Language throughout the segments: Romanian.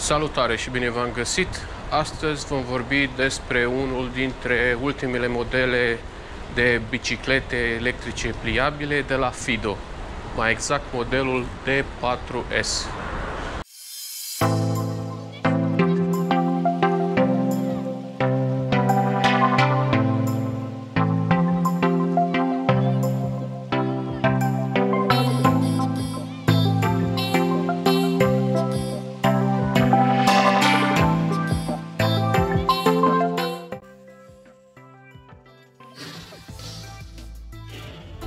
Salutare și bine v-am găsit! Astăzi vom vorbi despre unul dintre ultimele modele de biciclete electrice pliabile de la Fido, mai exact modelul D4S.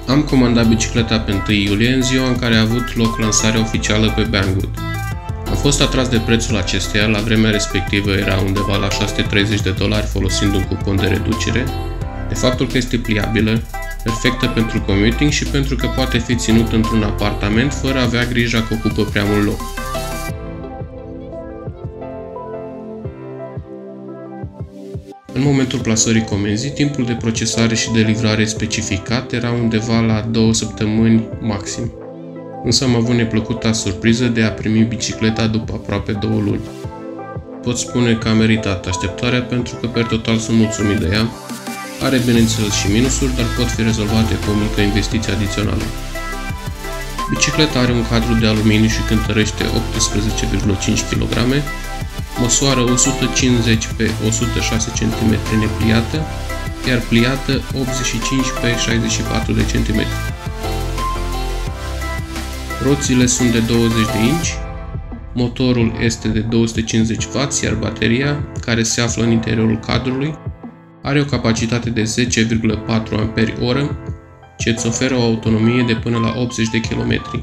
Am comandat bicicleta pe 1 iulie, în ziua în care a avut loc lansarea oficială pe Banggood. Am fost atras de prețul acesteia, la vremea respectivă era undeva la $630 folosind un cupon de reducere, de faptul că este pliabilă, perfectă pentru commuting și pentru că poate fi ținut într-un apartament fără a avea grija că ocupă prea mult loc. În momentul plasării comenzii, timpul de procesare și de livrare specificat era undeva la 2 săptămâni maxim. Însă am avut neplăcuta surpriză de a primi bicicleta după aproape 2 luni. Pot spune că a meritat așteptarea pentru că per total sunt mulțumit de ea. Are bineînțeles și minusuri, dar pot fi rezolvate cu o mică investiție adițională. Bicicleta are un cadru de aluminiu și cântărește 18,5 kg, măsoară 150 pe 106 cm nepliată, iar pliată 85 pe 64 de cm. Roțile sunt de 20 de inci, motorul este de 250W, iar bateria, care se află în interiorul cadrului, are o capacitate de 10,4 Ah, ce îți oferă o autonomie de până la 80 de km.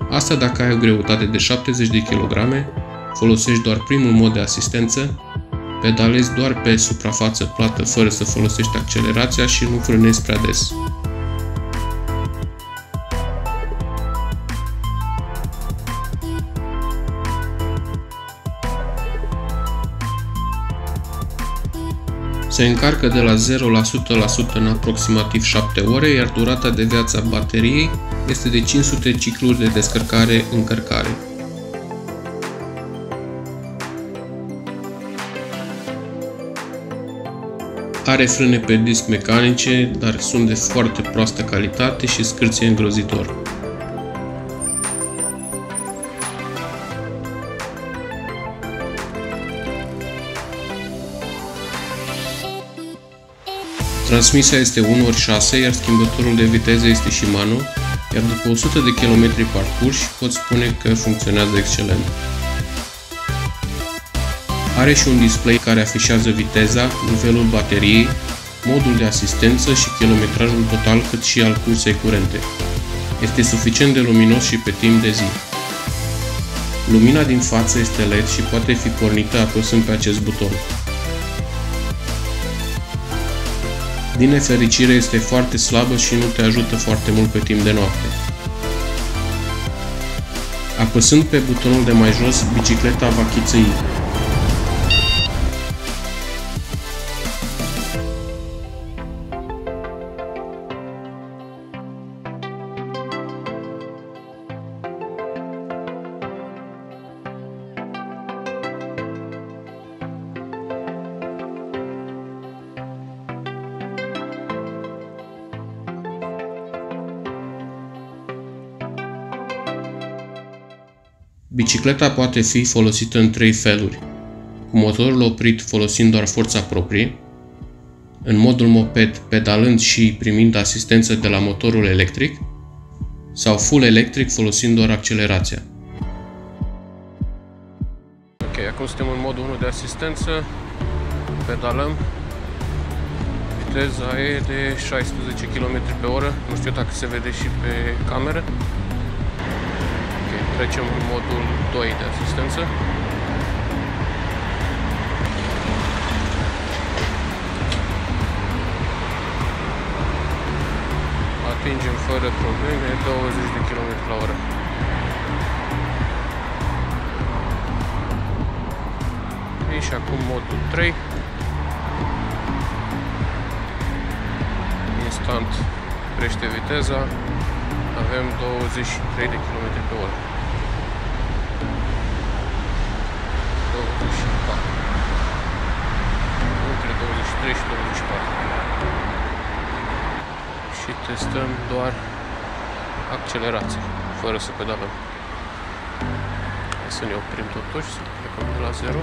Asta dacă ai o greutate de 70 de kg, folosești doar primul mod de asistență, pedalezi doar pe suprafață plată fără să folosești accelerația și nu frânezi prea des. Se încarcă de la 0 la 100% în aproximativ 7 ore, iar durata de viață a bateriei este de 500 cicluri de descărcare-încărcare. Are frâne pe disc mecanice, dar sunt de foarte proastă calitate și scârție îngrozitor. Transmisia este 1/6, iar schimbătorul de viteză este Shimano, iar după 100 de km parcurși pot spune că funcționează excelent. Are și un display care afișează viteza, nivelul bateriei, modul de asistență și kilometrajul total, cât și al cursei curente. Este suficient de luminos și pe timp de zi. Lumina din față este LED și poate fi pornită apăsând pe acest buton. Din nefericire este foarte slabă și nu te ajută foarte mult pe timp de noapte. Apăsând pe butonul de mai jos, bicicleta va chițăi. Bicicleta poate fi folosită în 3 feluri: cu motorul oprit folosind doar forța proprie, în modul moped pedalând și primind asistență de la motorul electric, sau full electric folosind doar accelerația. Ok, acum suntem în modul 1 de asistență, pedalăm, viteza e de 16 km/h, nu știu dacă se vede și pe cameră. Trecem în modul 2 de asistență. Atingem fără probleme 20 de km/h. Și acum modul 3. Instant crește viteza. Avem 23 de km/h. doar accelerație, fără să pedalăm. Hai să ne oprim totuși, să plecăm de la 0.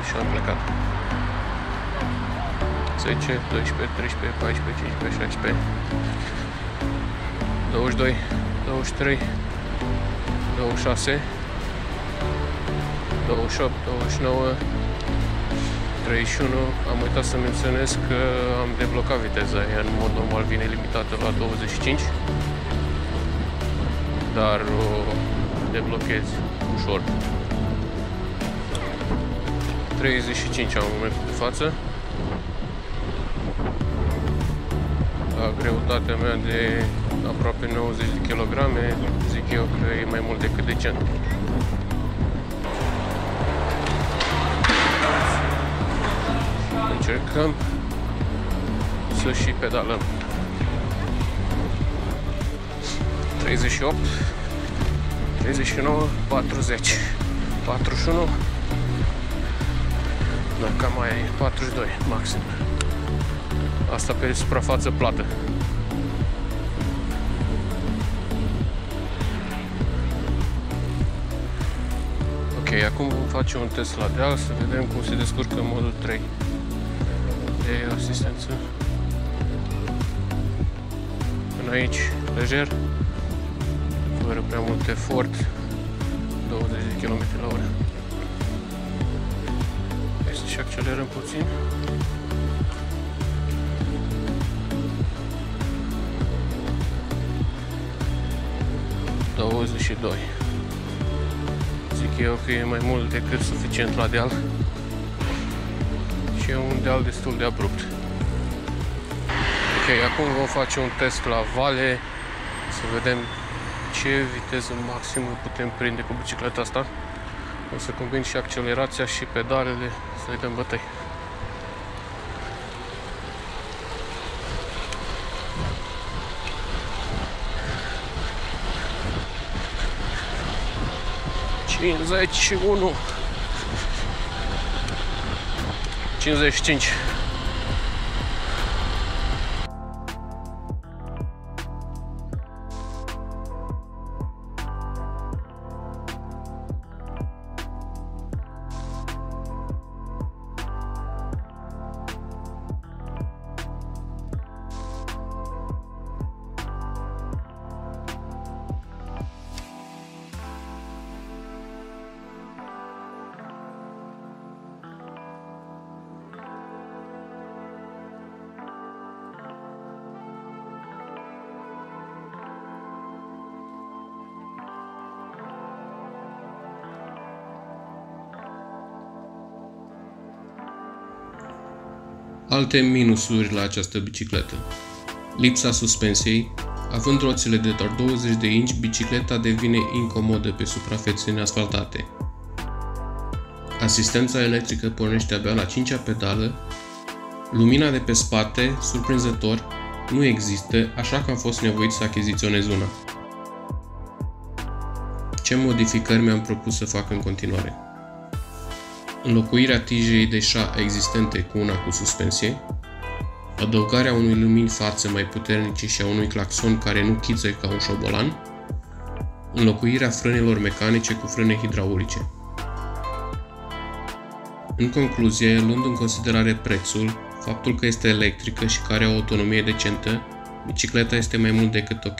Și am plecat. 10, 12, 13, 14, 15, 16, 22, 23, 26, 28, 29, 31. Am uitat să menționez că am deblocat viteza. Ea în mod normal vine limitată la 25, dar o deblochez ușor. 35 am în momentul de față. La greutatea mea de aproape 90 de kg, zic eu că e mai mult decât decent. Încercăm să și pedalăm. 38, 39, 40, 41, da, cam mai e 42 maxim. Asta pe suprafață plată. Ok, acum vom face un test la deal să vedem cum se descurcă modul 3 de asistență. Până aici, lejer, fără prea mult efort, 20 de km/h. Hai să și accelerăm puțin. Zic eu că e mai mult decât suficient la deal și e un deal destul de abrupt. Ok, acum vom face un test la vale să vedem ce viteză maximă putem prinde cu bicicleta asta. O să combin și accelerația și pedalele să-i dăm bătăi. Cincizeci 55. Alte minusuri la această bicicletă. Lipsa suspensiei. Având roțile de doar 20 de inci, bicicleta devine incomodă pe suprafețe neasfaltate. Asistența electrică pornește abia la 5-a pedală. Lumina de pe spate, surprinzător, nu există, așa că am fost nevoit să achiziționez una. Ce modificări mi-am propus să fac în continuare? Înlocuirea tijei de șa existente cu una cu suspensie, adăugarea unui lumini față mai puternice și a unui claxon care nu chiță ca un șobolan, înlocuirea frânelor mecanice cu frâne hidraulice. În concluzie, luând în considerare prețul, faptul că este electrică și că are o autonomie decentă, bicicleta este mai mult decât ok.